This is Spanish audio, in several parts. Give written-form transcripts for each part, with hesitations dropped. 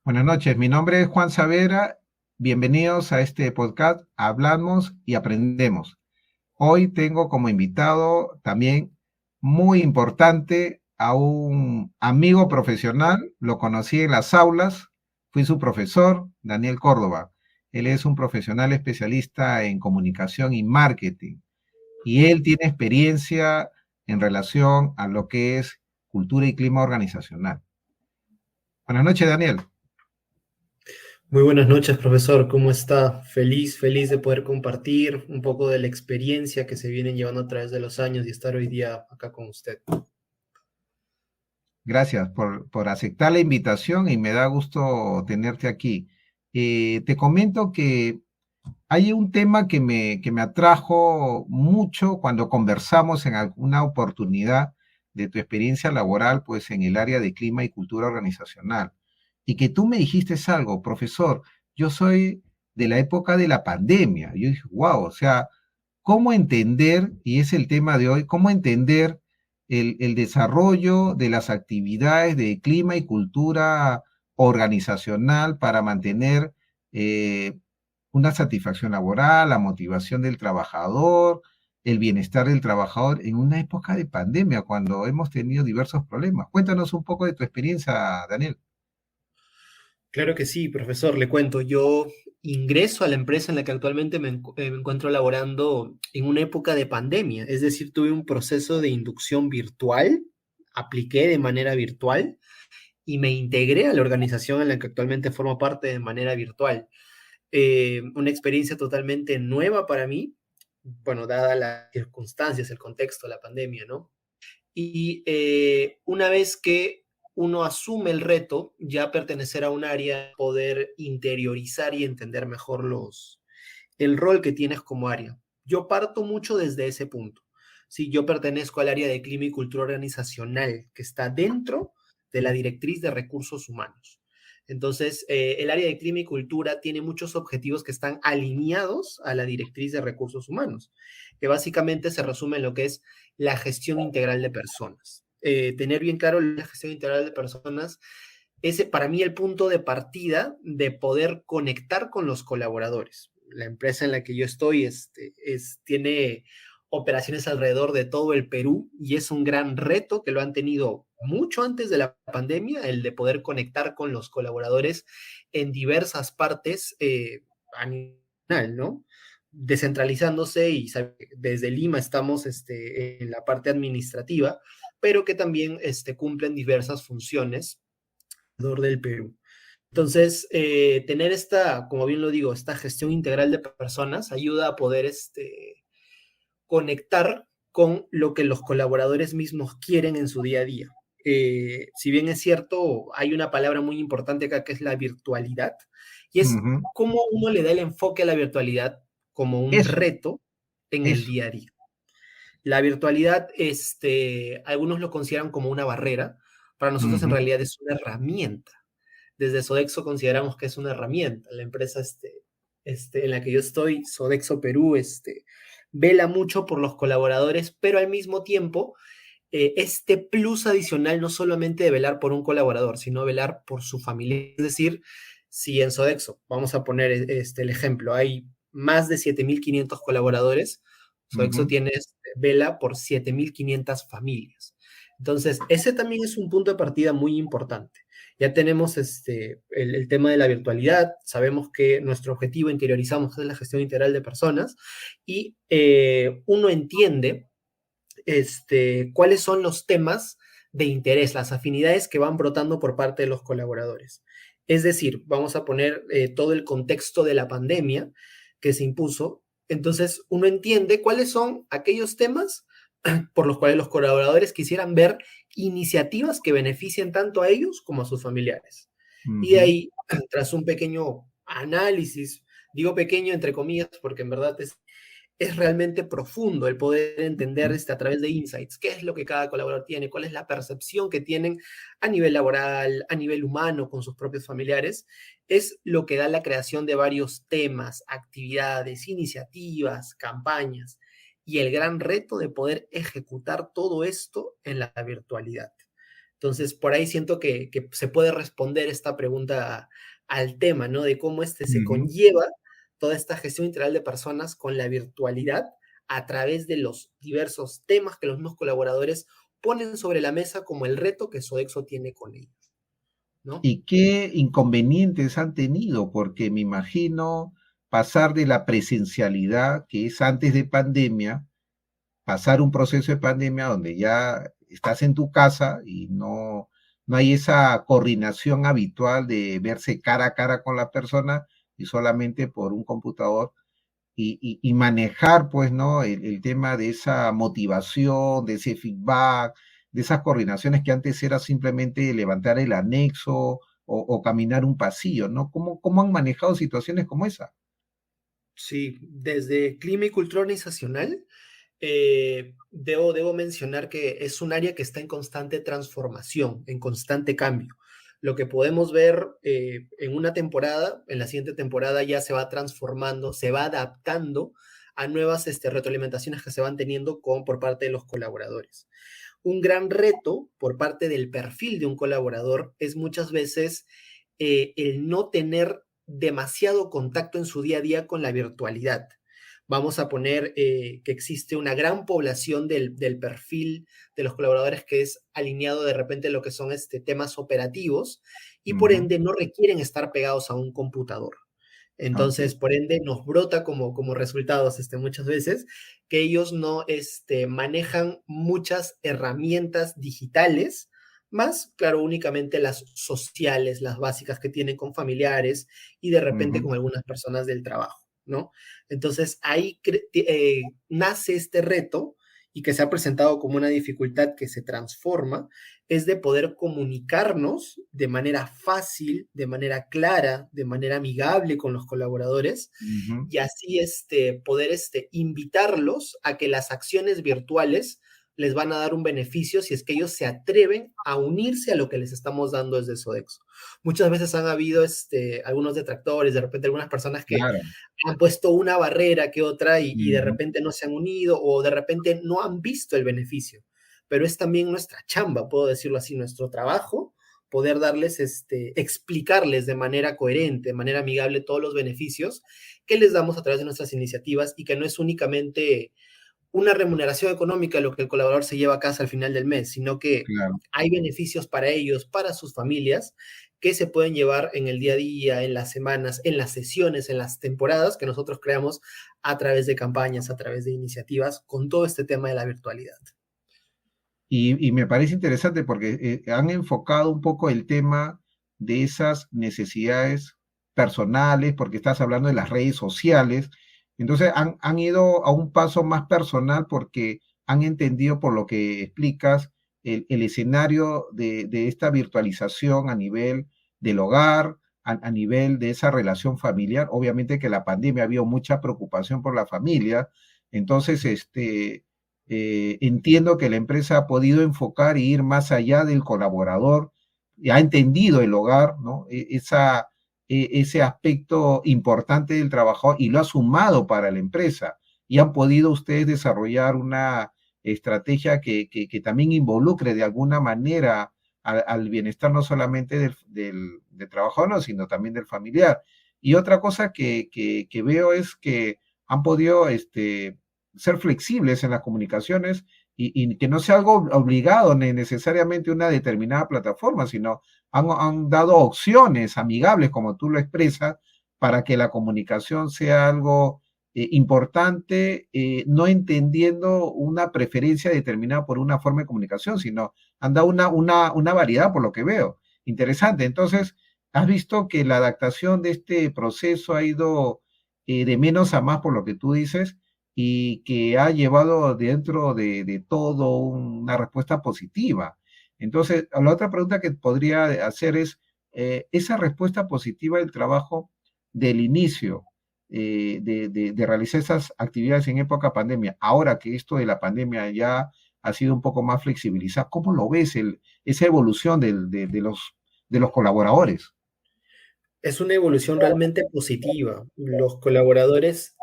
Buenas noches, mi nombre es Juan Savera. Bienvenidos a este podcast Hablamos y Aprendemos. Hoy tengo como invitado también muy importante a un amigo profesional. Lo conocí en las aulas, fui su profesor, Daniel Córdoba. Él es un profesional especialista en comunicación y marketing y él tiene experiencia en relación a lo que es cultura y clima organizacional. Buenas noches, Daniel. Muy buenas noches, profesor. ¿Cómo está? Feliz de poder compartir un poco de la experiencia que se vienen llevando a través de los años y estar hoy día acá con usted. Gracias por aceptar la invitación y me da gusto tenerte aquí. Te comento que hay un tema que me atrajo mucho cuando conversamos en alguna oportunidad de tu experiencia laboral, pues en el área de clima y cultura organizacional. Y que tú me dijiste algo, profesor, yo soy de la época de la pandemia. Yo dije, wow, o sea, ¿cómo entender, y es el tema de hoy, cómo entender el desarrollo de las actividades de clima y cultura organizacional para mantener eh, una satisfacción laboral, la motivación del trabajador, el bienestar del trabajador en una época de pandemia, cuando hemos tenido diversos problemas? Cuéntanos un poco de tu experiencia, Daniel. Claro que sí, profesor. Le cuento, yo ingreso a la empresa en la que actualmente me encuentro laborando en una época de pandemia. Es decir, tuve un proceso de inducción virtual, apliqué de manera virtual y me integré a la organización en la que actualmente formo parte de manera virtual. Una experiencia totalmente nueva para mí, bueno, dadas las circunstancias, el contexto, la pandemia, ¿no? Y una vez que uno asume el reto, ya pertenecer a un área, poder interiorizar y entender mejor el rol que tienes como área. Yo parto mucho desde ese punto. Sí, yo pertenezco al área de clima y cultura organizacional, que está dentro de la directriz de recursos humanos. Entonces, el área de clima y cultura tiene muchos objetivos que están alineados a la directriz de recursos humanos, que básicamente se resume en lo que es la gestión integral de personas. Tener bien claro la gestión integral de personas es para mí el punto de partida de poder conectar con los colaboradores. La empresa en la que yo estoy tiene operaciones alrededor de todo el Perú y es un gran reto que lo han tenido mucho antes de la pandemia, el de poder conectar con los colaboradores en diversas partes a nivel nacional, ¿no? Descentralizándose y desde Lima estamos en la parte administrativa, pero que también cumplen diversas funciones alrededor del Perú. Entonces, tener esta, como bien lo digo, esta gestión integral de personas ayuda a poder conectar con lo que los colaboradores mismos quieren en su día a día. Si bien es cierto, hay una palabra muy importante acá que es la virtualidad, y es Ujú. cómo uno le da el enfoque a la virtualidad como un Eso, reto en el eso. día a día. La virtualidad, algunos lo consideran como una barrera, para nosotros en Ujú. realidad es una herramienta. Desde Sodexo consideramos que es una herramienta. La empresa en la que yo estoy, Sodexo Perú, vela mucho por los colaboradores, pero al mismo tiempo, este plus adicional no solamente de velar por un colaborador, sino velar por su familia. Es decir, si en Sodexo, vamos a poner el ejemplo, hay más de 7.500 colaboradores, Sodexo Ujú. tiene vela por 7.500 familias. Entonces, ese también es un punto de partida muy importante. Ya tenemos el tema de la virtualidad, sabemos que nuestro objetivo interiorizamos es la gestión integral de personas y uno entiende cuáles son los temas de interés, las afinidades que van brotando por parte de los colaboradores. Es decir, vamos a poner todo el contexto de la pandemia que se impuso. Entonces, uno entiende cuáles son aquellos temas por los cuales los colaboradores quisieran ver iniciativas que beneficien tanto a ellos como a sus familiares. Y de Ujú. ahí, tras un pequeño análisis, digo pequeño entre comillas, porque en verdad es realmente profundo el poder entender Ujú. a través de insights qué es lo que cada colaborador tiene, cuál es la percepción que tienen a nivel laboral, a nivel humano con sus propios familiares, es lo que da la creación de varios temas, actividades, iniciativas, campañas y el gran reto de poder ejecutar todo esto en la virtualidad. Entonces, por ahí siento que se puede responder esta pregunta al tema, ¿no? De cómo se Ujú. conlleva toda esta gestión integral de personas con la virtualidad a través de los diversos temas que los mismos colaboradores ponen sobre la mesa como el reto que Sodexo tiene con ellos, ¿no? ¿Y qué inconvenientes han tenido? Porque me imagino pasar de la presencialidad, que es antes de pandemia, pasar un proceso de pandemia donde ya estás en tu casa y no hay esa coordinación habitual de verse cara a cara con la persona y solamente por un computador y manejar, pues, ¿no? El tema de esa motivación, de ese feedback, de esas coordinaciones que antes era simplemente levantar el anexo o caminar un pasillo, ¿no? ¿Cómo han manejado situaciones como esa? Sí, desde clima y cultura organizacional, debo mencionar que es un área que está en constante transformación, en constante cambio. Lo que podemos ver en una temporada, en la siguiente temporada ya se va transformando, se va adaptando a nuevas retroalimentaciones que se van teniendo por parte de los colaboradores. Un gran reto por parte del perfil de un colaborador es muchas veces el no tener demasiado contacto en su día a día con la virtualidad. Vamos a poner que existe una gran población del perfil de los colaboradores que es alineado de repente a lo que son temas operativos y por Ujú. ende no requieren estar pegados a un computador. Ok. Entonces, por ende, nos brota como resultados muchas veces que ellos no manejan muchas herramientas digitales, más, claro, únicamente las sociales, las básicas que tienen con familiares y de repente Ujú. con algunas personas del trabajo, ¿no? Entonces, ahí nace este reto y que se ha presentado como una dificultad que se transforma, es de poder comunicarnos de manera fácil, de manera clara, de manera amigable con los colaboradores Ujú. y así poder invitarlos a que las acciones virtuales les van a dar un beneficio si es que ellos se atreven a unirse a lo que les estamos dando desde Sodexo. Muchas veces han habido algunos detractores, de repente algunas personas que Claro. han puesto una barrera que otra y de Ujú. repente no se han unido o de repente no han visto el beneficio. Pero es también nuestra chamba, puedo decirlo así, nuestro trabajo, poder darles, explicarles de manera coherente, de manera amigable todos los beneficios que les damos a través de nuestras iniciativas y que no es únicamente una remuneración económica lo que el colaborador se lleva a casa al final del mes, sino que Claro. hay beneficios para ellos, para sus familias, que se pueden llevar en el día a día, en las semanas, en las sesiones, en las temporadas que nosotros creamos a través de campañas, a través de iniciativas, con todo este tema de la virtualidad. Y me parece interesante porque han enfocado un poco el tema de esas necesidades personales, porque estás hablando de las redes sociales. Entonces han ido a un paso más personal porque han entendido por lo que explicas el escenario de esta virtualización a nivel del hogar, a nivel de esa relación familiar. Obviamente que la pandemia había mucha preocupación por la familia. Entonces, entiendo que la empresa ha podido enfocar e ir más allá del colaborador, y ha entendido el hogar, ¿no? Ese aspecto importante del trabajo y lo ha sumado para la empresa. Y han podido ustedes desarrollar una estrategia que también involucre de alguna manera al bienestar no solamente del trabajador, no, sino también del familiar. Y otra cosa que veo es que han podido ser flexibles en las comunicaciones y que no sea algo obligado ni necesariamente una determinada plataforma, sino han dado opciones amigables, como tú lo expresas, para que la comunicación sea algo importante, no entendiendo una preferencia determinada por una forma de comunicación, sino han dado una variedad por lo que veo. Interesante. Entonces, has visto que la adaptación de este proceso ha ido de menos a más por lo que tú dices y que ha llevado dentro de todo una respuesta positiva. Entonces, la otra pregunta que podría hacer es, esa respuesta positiva del trabajo del inicio, de realizar esas actividades en época pandemia, ahora que esto de la pandemia ya ha sido un poco más flexibilizado, ¿cómo lo ves esa evolución de los colaboradores? Es una evolución realmente positiva. Los colaboradores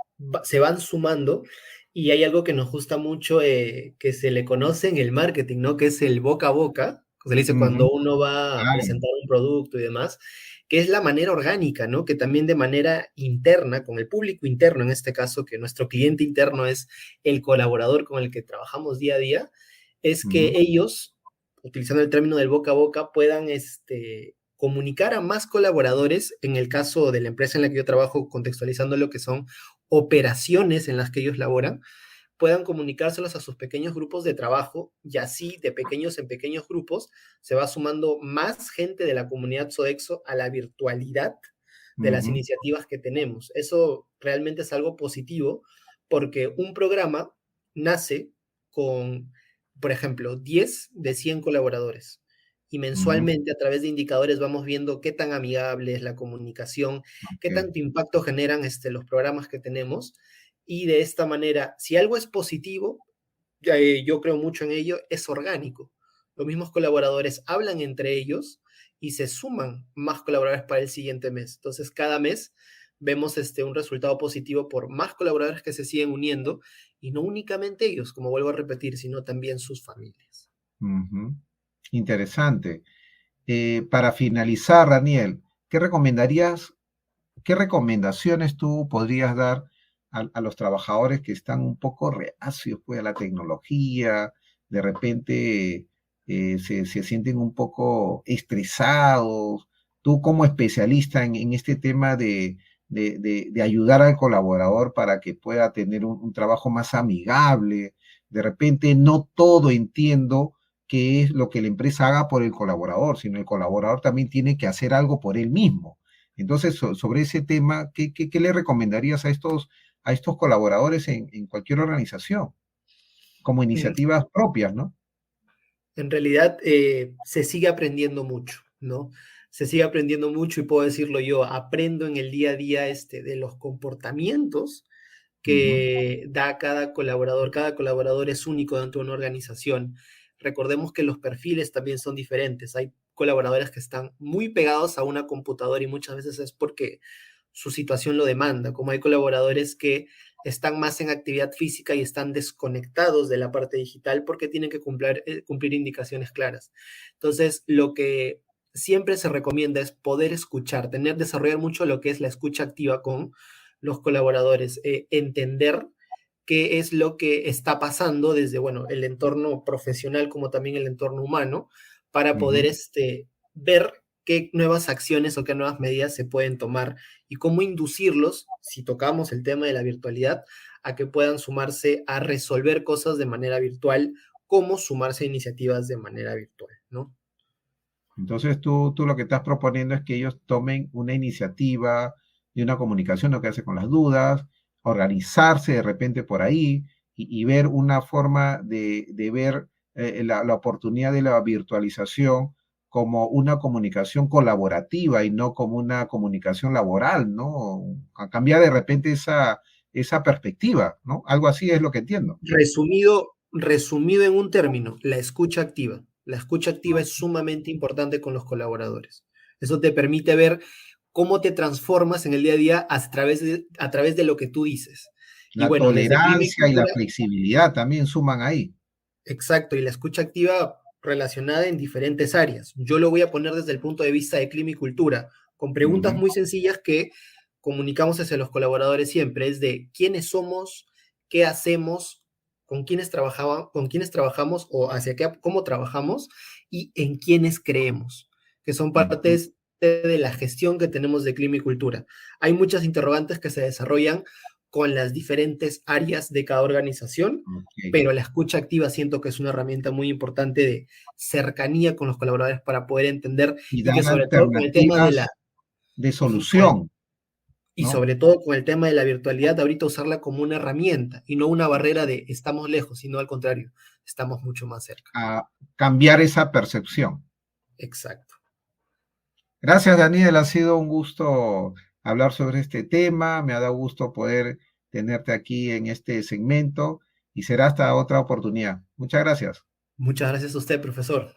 se van sumando y hay algo que nos gusta mucho que se le conoce en el marketing, ¿no? Que es el boca a boca. Se le dice Ujú, cuando uno va a claro. presentar un producto y demás, que es la manera orgánica, ¿no? Que también de manera interna, con el público interno en este caso, que nuestro cliente interno es el colaborador con el que trabajamos día a día, es Ujú, que ellos, utilizando el término del boca a boca, puedan comunicar a más colaboradores, en el caso de la empresa en la que yo trabajo, contextualizando lo que son operaciones en las que ellos laboran, puedan comunicárselos a sus pequeños grupos de trabajo y así de pequeños en pequeños grupos se va sumando más gente de la comunidad Sodexo a la virtualidad de las ujú, iniciativas que tenemos. Eso realmente es algo positivo porque un programa nace con, por ejemplo, 10 de 100 colaboradores y ujú, mensualmente a través de indicadores vamos viendo qué tan amigable es la comunicación, qué ok, tanto impacto generan los programas que tenemos y de esta manera, si algo es positivo, yo creo mucho en ello, es orgánico. Los mismos colaboradores hablan entre ellos y se suman más colaboradores para el siguiente mes. Entonces, cada mes vemos un resultado positivo por más colaboradores que se siguen uniendo y no únicamente ellos, como vuelvo a repetir, sino también sus familias. ujú. Interesante. Para finalizar, Daniel, ¿qué recomendarías, qué recomendaciones tú podrías dar a los trabajadores que están un poco reacios pues, a la tecnología, de repente se sienten un poco estresados? Tú como especialista en este tema de ayudar al colaborador para que pueda tener un trabajo más amigable, de repente no todo entiendo qué es lo que la empresa haga por el colaborador, sino el colaborador también tiene que hacer algo por él mismo. Entonces, sobre ese tema, ¿qué le recomendarías a estos colaboradores en cualquier organización, como Mm, iniciativas propias, ¿no? En realidad, se sigue aprendiendo mucho, ¿no? Se sigue aprendiendo mucho y puedo decirlo yo, aprendo en el día a día de los comportamientos Ujú, que da cada colaborador. Cada colaborador es único dentro de una organización. Recordemos que los perfiles también son diferentes. Hay colaboradores que están muy pegados a una computadora y muchas veces es porque su situación lo demanda, como hay colaboradores que están más en actividad física y están desconectados de la parte digital porque tienen que cumplir indicaciones claras. Entonces, lo que siempre se recomienda es poder escuchar, desarrollar mucho lo que es la escucha activa con los colaboradores, entender qué es lo que está pasando desde, bueno, el entorno profesional como también el entorno humano, para poder ujú. ver qué nuevas acciones o qué nuevas medidas se pueden tomar y cómo inducirlos, si tocamos el tema de la virtualidad, a que puedan sumarse a resolver cosas de manera virtual, cómo sumarse a iniciativas de manera virtual, ¿no? Entonces tú lo que estás proponiendo es que ellos tomen una iniciativa de una comunicación, lo que hace con las dudas, organizarse de repente por ahí y ver una forma de ver la oportunidad de la virtualización como una comunicación colaborativa y no como una comunicación laboral, ¿no? A cambiar de repente esa perspectiva, ¿no? Algo así es lo que entiendo. Resumido en un término, la escucha activa. La escucha activa es sumamente importante con los colaboradores. Eso te permite ver cómo te transformas en el día a día a través de lo que tú dices. Y La bueno, desde Clima y tolerancia y la Cultura, flexibilidad también suman ahí. exacto, y la escucha activa relacionada en diferentes áreas. Yo lo voy a poner desde el punto de vista de Clima y Cultura, con preguntas Ujú, muy sencillas que comunicamos hacia los colaboradores siempre, es de quiénes somos, qué hacemos, con quiénes trabajamos o hacia qué, cómo trabajamos y en quiénes creemos, que son ujú. partes de la gestión que tenemos de Clima y Cultura. Hay muchas interrogantes que se desarrollan con las diferentes áreas de cada organización, Ok. pero la escucha activa siento que es una herramienta muy importante de cercanía con los colaboradores para poder entender Y y que dar sobre todo con el tema de la alternativas de con el- solución, y ¿no? sobre todo con el tema de la virtualidad, ahorita usarla como una herramienta y no una barrera de estamos lejos, sino al contrario, estamos mucho más cerca. A cambiar esa percepción. Exacto. Gracias, Daniel. Ha sido un gusto hablar sobre este tema. Me ha dado gusto poder tenerte aquí en este segmento y será hasta otra oportunidad. Muchas gracias. Muchas gracias a usted, profesor.